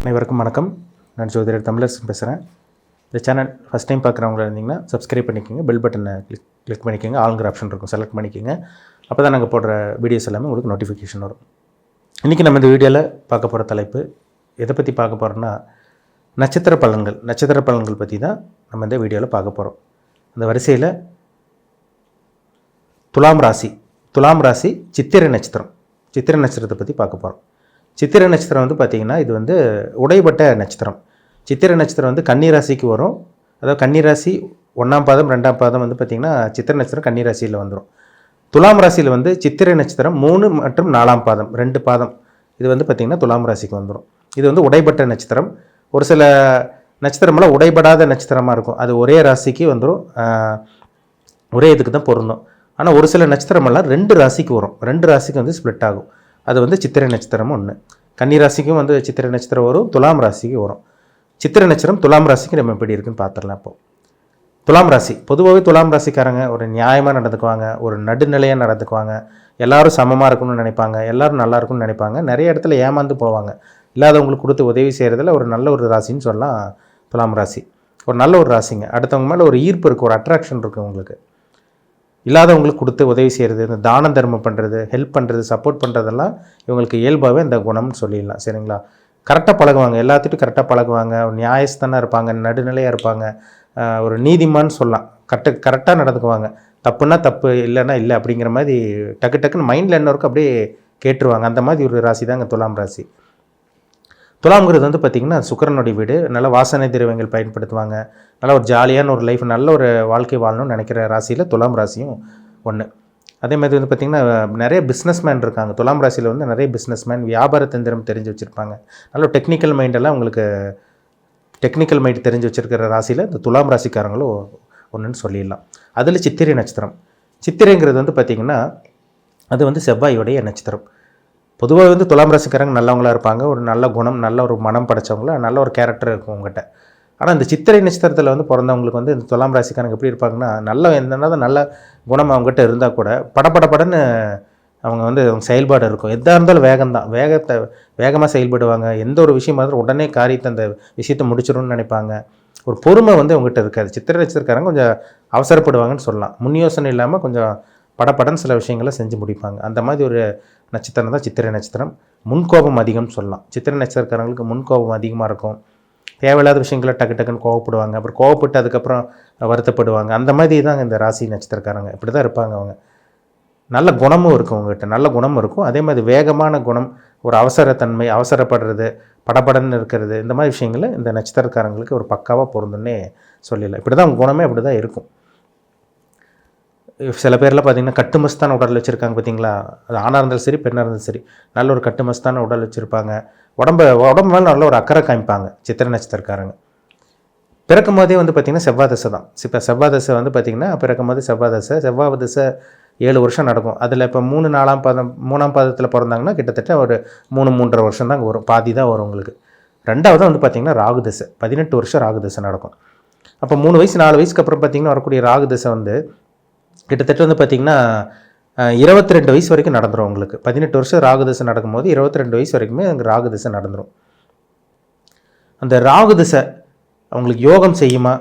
அனைவருக்கும் வணக்கம். நான் ஜோதிடர் தமிழரசன் பேசுகிறேன். இந்த சேனல் ஃபஸ்ட் டைம் பார்க்குறவங்களா இருந்தீங்கன்னா சப்ஸ்கிரைப் பண்ணிக்கோங்க, பெல் பட்டனை கிளிக் பண்ணிக்கோங்க, ஆளுங்கிற ஆப்ஷன் இருக்கும் செலக்ட் பண்ணிக்கோங்க. அப்போ தான் நாங்கள் போடுற வீடியோஸ் எல்லாமே உங்களுக்கு நோட்டிஃபிகேஷன் வரும். இன்றைக்கி நம்ம இந்த வீடியோவில் பார்க்க போகிற தலைப்பு எதை பற்றி பார்க்க போகிறோன்னா நட்சத்திர பலன்கள் பற்றி தான் நம்ம இந்த வீடியோவில் பார்க்க போகிறோம். அந்த வரிசையில் துலாம் ராசி சித்திரை நட்சத்திரத்தை பற்றி பார்க்க போகிறோம். சித்திரை நட்சத்திரம் வந்து பார்த்திங்கன்னா இது வந்து உடைப்பட்ட நட்சத்திரம். சித்திரை நட்சத்திரம் வந்து கன்னி ராசிக்கு வரும். அதாவது கன்னி ராசி 1ஆம் பாதம் 2ஆம் பாதம் வந்து பார்த்திங்கன்னா சித்திரை நட்சத்திரம் கன்னி ராசியில் வந்துடும். துலாம் ராசியில் வந்து சித்திரை நட்சத்திரம் 3 மற்றும் 4ஆம் பாதம் 2 பாதம் இது வந்து பார்த்திங்கன்னா துலாம் ராசிக்கு வந்துடும். இது வந்து உடைப்பட்ட நட்சத்திரம். ஒரு சில நட்சத்திரமெல்லாம் உடைபடாத நட்சத்திரமாக இருக்கும். அது ஒரே ராசிக்கு வந்துடும், ஒரே இதுக்கு தான் பொருந்தும். ஆனால் ஒரு சில நட்சத்திரமெல்லாம் 2 ராசிக்கு வரும், 2 ராசிக்கு வந்து ஸ்ப்ளிட் ஆகும். அது வந்து சித்திரை நட்சத்திரமும் ஒன்று. கன்னி ராசிக்கும் வந்து சித்திரை நட்சத்திரம் வரும், துலாம் ராசிக்கு வரும். சித்திரை நட்சத்திரம் துலாம் ராசிக்கு நம்ம எப்படி இருக்குன்னு பார்த்துடலாம். இப்போது துலாம் ராசி பொதுவாகவே துலாம் ராசிக்காரங்க ஒரு நியாயமாக நடந்துக்குவாங்க, ஒரு நடுநிலையாக நடந்துக்குவாங்க, எல்லோரும் சமமாக இருக்கணும்னு நினைப்பாங்க, எல்லோரும் நல்லா இருக்கும்னு நினைப்பாங்க. நிறைய இடத்துல ஏமாந்து போவாங்க. இல்லாதவங்களுக்கு கொடுத்து உதவி செய்கிறதுல ஒரு நல்ல ஒரு ராசின்னு சொல்லலாம் துலாம் ராசி. ஒரு நல்ல ஒரு ராசிங்க. அடுத்தவங்க மேலே ஒரு ஈர்ப்பு இருக்குது, ஒரு அட்ராக்ஷன் இருக்குது உங்களுக்கு. இல்லாதவங்களுக்கு கொடுத்து உதவி செய்கிறது, இந்த தானம் தர்மம் பண்ணுறது, ஹெல்ப் பண்ணுறது, சப்போர்ட் பண்ணுறதெல்லாம் இவங்களுக்கு இயல்பாகவே இந்த குணம்னு சொல்லிடலாம். சரிங்களா? கரெக்டாக பழகுவாங்க, எல்லாத்துட்டும் கரெக்டாக பழகுவாங்க, ஒரு நியாயஸ்தானாக இருப்பாங்க, நடுநிலையாக இருப்பாங்க, ஒரு நீதிமான்னு சொல்லலாம். கரெக்டாக நடந்துக்குவாங்க. தப்புன்னா தப்பு, இல்லைன்னா இல்லை அப்படிங்கிற மாதிரி டக்குன்னு மைண்டில் என்ன இருக்கோ அப்படியே கேட்டுருவாங்க. அந்த மாதிரி ஒரு ராசி தாங்க துலாம் ராசி. துலாம்ங்கிறது வந்து பார்த்திங்கன்னா சுக்கிரனுடைய வீடு. நல்ல வாசனை திரவியங்கள் பயன்படுத்துவாங்க, நல்ல ஒரு ஜாலியான ஒரு லைஃப், நல்ல ஒரு வாழ்க்கை வாழணும்னு நினைக்கிற ராசியில் துலாம் ராசியும் ஒன்று. அதே மாதிரி வந்து பார்த்திங்கன்னா நிறைய பிஸ்னஸ்மேன் இருக்காங்க துலாம் ராசியில். வந்து நிறைய பிஸ்னஸ்மேன் வியாபார தந்திரம் தெரிஞ்சு வச்சுருப்பாங்க. நல்ல டெக்னிக்கல் மைண்டெல்லாம் உங்களுக்கு டெக்னிக்கல் மைண்ட் தெரிஞ்சு வச்சுருக்கிற ராசியில் இந்த துலாம் ராசிக்காரங்களும் ஒன்றுன்னு சொல்லிடலாம். அதில் சித்திரைங்கிறது வந்து பார்த்திங்கன்னா அது வந்து செவ்வாயுடைய நட்சத்திரம். பொதுவாக வந்து துலாம் ராசிக்காரங்க நல்லவங்களாக இருப்பாங்க, ஒரு நல்ல குணம், நல்ல ஒரு மனம் படைத்தவங்கள, நல்ல ஒரு கேரக்டர் இருக்கும் உங்கள்கிட்ட. ஆனால் இந்த சித்திரை நட்சத்திரத்தில் வந்து பிறந்தவங்களுக்கு வந்து இந்த துலாம் ராசிக்காரங்க எப்படி இருப்பாங்கன்னா நல்ல குணம் அவங்ககிட்ட இருந்தால் கூட படன்னு அவங்க வந்து அவங்க செயல்பாடு இருக்கும். எதாக இருந்தாலும் வேகமாக செயல்படுவாங்க. எந்த ஒரு விஷயமா இருந்தாலும் உடனே காரியத்தை அந்த விஷயத்தை முடிச்சிடணும்னு நினைப்பாங்க. ஒரு பொறுமை வந்து அவங்ககிட்ட இருக்காது. சித்திரை நட்சத்திரக்காரங்க கொஞ்சம் அவசரப்படுவாங்கன்னு சொல்லலாம். முன் யோசனை இல்லாமல் கொஞ்சம் படன்னு சில விஷயங்களை செஞ்சு முடிப்பாங்க. அந்த மாதிரி ஒரு நட்சத்திரம் தான் சித்திரை நட்சத்திரம். முன்கோபம் அதிகம்னு சொல்லலாம். சித்திரை நட்சத்திரக்காரங்களுக்கு முன்கோபம் அதிகமாக இருக்கும். தேவையில்லாத விஷயங்களை டக்குன்னு கோவப்படுவாங்க. அப்புறம் கோவப்பட்டு அதுக்கப்புறம் வருத்தப்படுவாங்க. அந்த மாதிரி தான் இந்த ராசி நட்சத்திரக்காரங்க இப்படி தான் இருப்பாங்க. அவங்க நல்ல குணமும் இருக்கும், அவங்ககிட்ட நல்ல குணமும் இருக்கும். அதே மாதிரி வேகமான குணம், ஒரு அவசரத்தன்மை, அவசரப்படுறது, படன்னு இருக்கிறது, இந்த மாதிரி விஷயங்களில் இந்த நட்சத்திரக்காரங்களுக்கு ஒரு பக்காவாக பொருந்துன்னே சொல்லிடலாம். இப்படி தான் அவங்க குணமே அப்படி தான் இருக்கும். சில பேர்லாம் பார்த்திங்கன்னா கட்டுமஸ்தான உடல் வச்சுருக்காங்க பார்த்திங்களா. அது ஆணாக இருந்தாலும் சரி, பெண்ணாக இருந்தாலும் சரி, நல்ல ஒரு கட்டுமஸ்தான உடல் வச்சுருப்பாங்க. உடம்பு மேலே நல்ல ஒரு அக்கறை காமிப்பாங்க சித்திரை நட்சத்திரக்காரங்க. பிறக்கும் போதே வந்து பார்த்திங்கன்னா செவ்வாய் தசை தான். இப்போ செவ்வாய் தசை வந்து பார்த்திங்கன்னா பிறக்கும் போது செவ்வாய் தசை 7 வருஷம் நடக்கும். அதில் இப்போ 3ஆம் பாதத்தில் பிறந்தாங்கன்னா கிட்டத்தட்ட ஒரு 3.5 வருஷம் தான் வரும், பாதி தான் வரும் உங்களுக்கு. 2வது வந்து பார்த்திங்கன்னா ராகு தசை, 18 வருஷம் ராகு தசை நடக்கும். அப்போ 3 வயசு 4 வயசுக்கு அப்புறம் பார்த்திங்கன்னா வரக்கூடிய ராகு தசை வந்து கிட்டத்தட்ட வந்து பார்த்திங்கன்னா 22 வயசு வரைக்கும் நடந்துடும் உங்களுக்கு. 18 வருஷம் ராகுதசை நடக்கும்போது 22 வயசு வரைக்குமே அங்கே ராகுதசை நடந்துடும். அந்த ராகுதசை அவங்களுக்கு யோகம் செய்யுமா,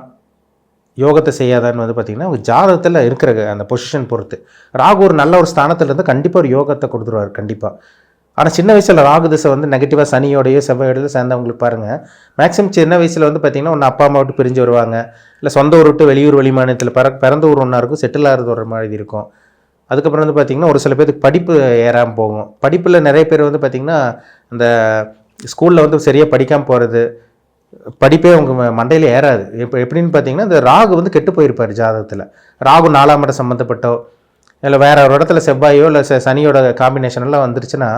யோகத்தை செய்யாதான்னு வந்து பார்த்திங்கன்னா அவங்க ஜாதகத்தில் இருக்கிற அந்த பொசிஷன் பொறுத்து. ராகு ஒரு நல்ல ஒரு ஸ்தானத்தில் இருந்தால் கண்டிப்பாக ஒரு யோகத்தை கொடுத்துருவார் கண்டிப்பாக. ஆனால் சின்ன வயசில் ராகுதசை வந்து நெகட்டிவாக சனியோடையோ செவ்வாயோடையோ சேர்ந்தவங்களுக்கு பாருங்கள், மேக்ஸிமம் சின்ன வயசில் வந்து பார்த்திங்கன்னா ஒன்று அப்பா அம்மா விட்டு பிரிஞ்சு வருவாங்க, இல்லை சொந்த ஊர் விட்டு வெளி மாநிலத்தில் பிறந்த ஊர் ஒன்றா இருக்கும், செட்டில் ஆகிறது ஒரு மாதிரி இருக்கும். அதுக்கப்புறம் வந்து பார்த்திங்கன்னா ஒரு சில பேருக்கு படிப்பு ஏறாமல் போகும். படிப்பில் நிறைய பேர் வந்து பார்த்திங்கன்னா அந்த ஸ்கூலில் வந்து சரியாக படிக்காமல் போகிறது, படிப்பே அவங்க மண்டையில் ஏறாது. எப்படின்னு பார்த்திங்கன்னா இந்த ராகு வந்து கெட்டு போயிருப்பார் ஜாதகத்தில். ராகு 4ஆம் இடம் சம்மந்தப்பட்டோ இல்லை வேறு ஒரு இடத்துல செவ்வாயோ இல்லை சனியோட காம்பினேஷனெல்லாம் வந்துருச்சுன்னா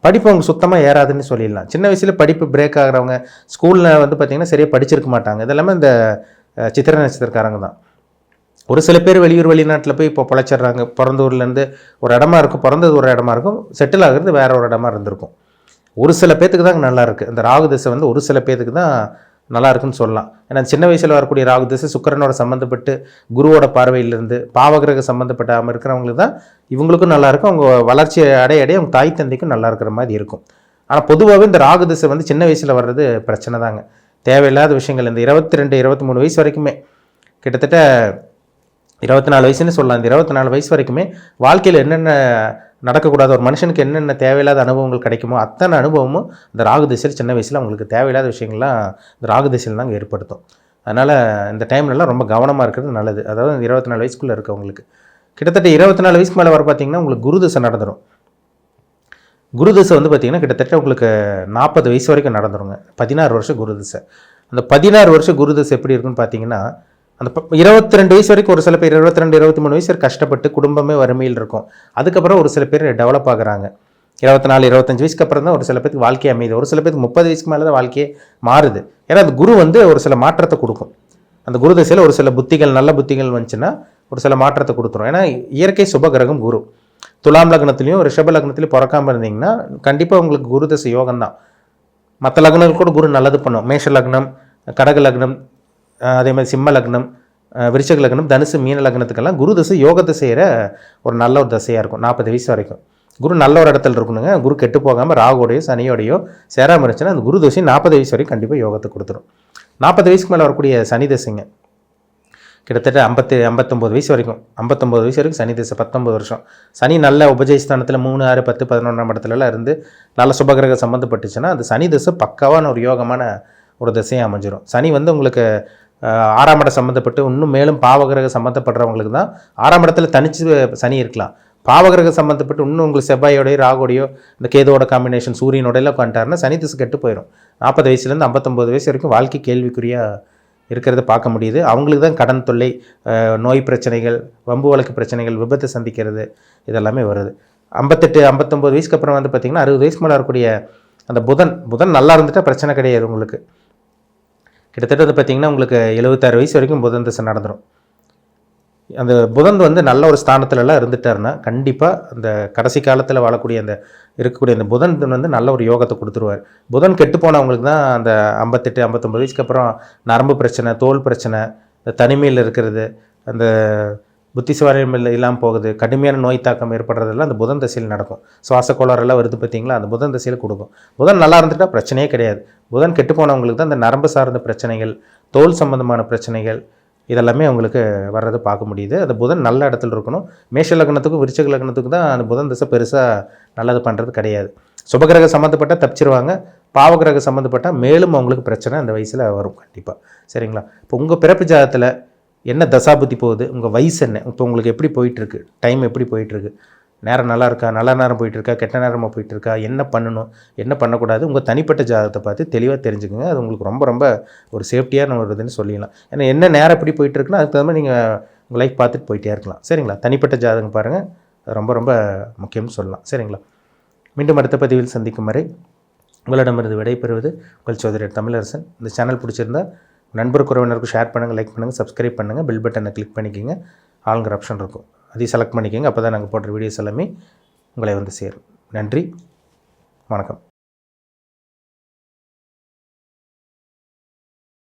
படிப்பு அவங்க சுத்தமாக ஏறாதுன்னு சொல்லிடலாம். சின்ன வயசில் படிப்பு பிரேக் ஆகிறவங்க ஸ்கூலில் வந்து பார்த்திங்கன்னா சரியாக படிச்சிருக்க மாட்டாங்க. இதெல்லாமே இந்த சித்திரை நட்சத்திரக்காரங்க தான். ஒரு சில பேர் வெளிநாட்டில் போய் இப்போ பிழைச்சிட்றாங்க. பிறந்த ஊர்லேருந்து ஒரு இடமா இருக்கும், பிறந்தது ஒரு இடமா இருக்கும், செட்டில் ஆகிறது வேற ஒரு இடமா இருந்திருக்கும். ஒரு சில பேத்துக்கு தான் நல்லா இருக்குது. இந்த ராகு திசை வந்து ஒரு சில பேத்துக்கு தான் நல்லா இருக்குன்னு சொல்லலாம். ஏன்னா சின்ன வயசில் வரக்கூடிய ராகு திசை சுக்கிரனோட சம்மந்தப்பட்டு குருவோட பார்வையிலிருந்து பாவகிரக சம்மந்தப்பட்ட இருக்கிறவங்களுக்கு தான் இவங்களுக்கும் நல்லாயிருக்கும். அவங்க வளர்ச்சி அடைய அவங்க தாய் தந்தைக்கும் நல்லா இருக்கிற மாதிரி இருக்கும். ஆனால் பொதுவாகவே இந்த ராகு திசை வந்து சின்ன வயசில் வர்றது பிரச்சனை தாங்க. தேவையில்லாத விஷயங்கள் இந்த 22, 23 வயசு வரைக்குமே, கிட்டத்தட்ட 24 வயசுன்னு சொல்லலாம். இந்த 24 வயசு வரைக்குமே வாழ்க்கையில் என்னென்ன நடக்கக்கூடாத ஒரு மனுஷனுக்கு என்னென்ன தேவையில்லாத அனுபவங்கள் கிடைக்குமோ அத்தனை அனுபவமும் இந்த ராகு திசையில் சின்ன வயசில் அவங்களுக்கு தேவையில்லாத விஷயங்கள்லாம் இந்த ராகு திசையில் தாங்க ஏற்படுத்தும். அதனால் இந்த டைம்லலாம் ரொம்ப கவனமாக இருக்கிறது நல்லது. அதாவது 24 வயசுக்குள்ளே இருக்கவங்களுக்கு கிட்டத்தட்ட 24 வயசுக்கு மேலே வர பார்த்திங்கன்னா உங்களுக்கு குரு திசை நடந்துடும். குரு திசை வந்து பார்த்திங்கன்னா கிட்டத்தட்ட உங்களுக்கு 40 வயசு வரைக்கும் நடந்துருங்க. 16 வருஷம் குரு திசை. அந்த 16 வருஷம் குரு திசை எப்படி இருக்குன்னு பார்த்தீங்கன்னா, அந்த 22 வயசு வரைக்கும் ஒரு சில பேர் 22, 23 வயசு வரை கஷ்டப்பட்டு குடும்பமே வறுமையில் இருக்கும். அதுக்கப்புறம் ஒரு சில பேர் டெவலப் ஆகுறாங்க. 24, 25 வயசுக்கு அப்புறம் தான் ஒரு சில பேருக்கு வாழ்க்கை அமையுது. ஒரு சில பேருக்கு 30 வயசுக்கு மேலே தான் வாழ்க்கையே மாறுது. ஏன்னா அந்த குரு வந்து ஒரு சில மாற்றத்தை கொடுக்கும். அந்த குரு திசையில் ஒரு சில புத்திகள், நல்ல புத்திகள் வந்துச்சுன்னா ஒரு சில மாற்றத்தை கொடுத்துரும். ஏன்னா இயற்கை சுபகிரகம் குரு. துலாம் லக்னத்துலேயும் ரிஷப லக்னத்துலையும் பிறக்காமல் இருந்தீங்கன்னா கண்டிப்பாக உங்களுக்கு குரு திசை யோகம் தான். மற்ற லக்னங்கள் கூட குரு நல்லது பண்ணும். மேஷ லக்னம், கடக லக்னம், அதே மாதிரி சிம்ம லக்னம், விருச்சக லக்னம், தனுசு, மீன லக்னத்துக்கெல்லாம் குரு திசை யோகத்தை செய்கிற ஒரு நல்ல ஒரு தசையாக இருக்கும். 40 வயசு வரைக்கும் குரு நல்ல ஒரு இடத்துல இருக்கணுங்க. குரு கெட்டு போகாமல் ராகுவோடையோ சனியோடையோ சேராமல் இருந்துச்சுன்னா அந்த குரு தசை 40 வயசு வரைக்கும் கண்டிப்பாக யோகத்தை கொடுத்துரும். 40 வயசுக்கு மேலே வரக்கூடிய சனி தசைங்க கிட்டத்தட்ட 59 வயசு வரைக்கும் 59 வயசு வரைக்கும் சனி திசை 19 வருஷம். சனி நல்ல உபஜயஸ்தானத்தில் 3, 6, 10, 11ஆம் இடத்துலலாம் இருந்து நல்ல சுபகிரக சம்மந்தப்பட்டுச்சுன்னா அந்த சனி திசை பக்காவான ஒரு யோகமான ஒரு திசையாக அமைஞ்சிடும். சனி வந்து உங்களுக்கு 6ஆம் இடம் சம்மந்தப்பட்டு இன்னும் மேலும் பாவகிரக சம்மந்தப்படுறவங்களுக்கு தான் 6ஆம் இடத்துல தனிச்சு சனி இருக்கலாம். பாவகிரக சம்மந்தப்பட்டு இன்னும் உங்களுக்கு செவ்வாயோடையோ ராகுடையோ இந்த கேதுவோட காம்பினேஷன் சூரியனோடையெல்லாம் உட்காந்துட்டாருன்னா சனி திசை கெட்டு போயிடும். 40 வயசுலேருந்து 59 வயசு வரைக்கும் வாழ்க்கை கேள்விக்குறியாக இருக்கிறத பார்க்க முடியுது. அவங்களுக்கு தான் கடன் தொல்லை, நோய் பிரச்சனைகள், வம்பு வழக்கு பிரச்சனைகள், விபத்து சந்திக்கிறது இதெல்லாமே வருது. 58, 59 வயசுக்கு அப்புறம் வந்து பார்த்திங்கன்னா 60 வயசுக்கு மேலே வரக்கூடிய அந்த புதன் நல்லா இருந்துட்டால் பிரச்சனை கிடையாது உங்களுக்கு. கிட்டத்தட்ட வந்து பார்த்திங்கன்னா உங்களுக்கு 76 வயசு வரைக்கும் புதன் திசை நடந்துடும். அந்த புதன் வந்து நல்ல ஒரு ஸ்தானத்துலலாம் இருந்துட்டாருன்னா கண்டிப்பாக அந்த கடைசி காலத்தில் வாழக்கூடிய அந்த இருக்கக்கூடிய அந்த புதன் வந்து நல்ல ஒரு யோகத்தை கொடுத்துருவார். புதன் கெட்டு போனவங்களுக்கு தான் அந்த 58, 59 வயசுக்கு அப்புறம் நரம்பு பிரச்சனை, தோல் பிரச்சனை, தனிமையில் இருக்கிறது, அந்த புத்திசுவாரியம் இல்லாமல் போகுது, கடுமையான நோய் தாக்கம் ஏற்படுறதெல்லாம் அந்த புதன் தசையில் நடக்கும். சுவாச கோளாறுலாம் வருது பார்த்தீங்களா, அந்த புதன் தசையில் கொடுக்கும். புதன் நல்லா இருந்துட்டால் பிரச்சனையே கிடையாது. புதன் கெட்டு போனவங்களுக்கு தான் அந்த நரம்பு சார்ந்த பிரச்சனைகள், தோல் சம்பந்தமான பிரச்சனைகள் இதெல்லாமே அவங்களுக்கு வர்றதை பார்க்க முடியுது. அந்த புதன் நல்ல இடத்துல இருக்கணும். மேஷ லக்னத்துக்கும் விருச்சக லக்னத்துக்கும் தான் அந்த புதன் திசை பெருசாக நல்லது பண்ணுறது கிடையாது. சுபகிரக சம்மந்தப்பட்டால் தப்பிச்சிருவாங்க. பாவகிரக சம்மந்தப்பட்டால் மேலும் அவங்களுக்கு பிரச்சனை அந்த வயசில் வரும் கண்டிப்பாக. சரிங்களா? இப்போ உங்கள் பிறப்பு ஜாதகத்தில் என்ன தசாபுத்தி போகுது, உங்கள் வயசு என்ன, இப்போ உங்களுக்கு எப்படி போயிட்டுருக்கு, டைம் எப்படி போயிட்டுருக்கு, நேரம் நல்லா இருக்கா, நல்ல நேரம் போயிட்டுருக்கா, கெட்ட நேரமாக போயிட்டுருக்கா, என்ன பண்ணணும், என்ன பண்ணக்கூடாது, உங்கள் தனிப்பட்ட ஜாதகத்தை பார்த்து தெளிவாக தெரிஞ்சுக்கோங்க. அது உங்களுக்கு ரொம்ப ரொம்ப ஒரு சேஃப்டியான ஒரு இதுன்னு சொல்லிடலாம். ஏன்னா என்ன நேரம் எப்படி போயிட்டுருக்குன்னா அதுக்கு தகுந்த மாதிரி நீங்கள் உங்கள் லைஃப் பார்த்துட்டு போயிட்டே இருக்கலாம். சரிங்களா? தனிப்பட்ட ஜாதகம் பாருங்கள், அது ரொம்ப ரொம்ப முக்கியம்னு சொல்லலாம். சரிங்களா? மீண்டும் அடுத்த பதிவில் சந்திக்கும் வரை உங்களிடமிருந்து விடைபெறுவது உங்கள் சோதரர் தமிழரசன். இந்த சேனல் பிடிச்சிருந்தா நண்பர் உறவினருக்கு ஷேர் பண்ணுங்கள், லைக் பண்ணுங்கள், சப்ஸ்கிரைப் பண்ணுங்கள், பெல் பட்டனை கிளிக் பண்ணிக்கோங்க. ஆளுங்கிற ஆப்ஷன் இருக்கும், அதையும் செலக்ட் பண்ணிக்கோங்க. அப்போ தான் நாங்கள் போடுற வீடியோஸ் எல்லாமே உங்களை வந்து சேரும். நன்றி, வணக்கம்.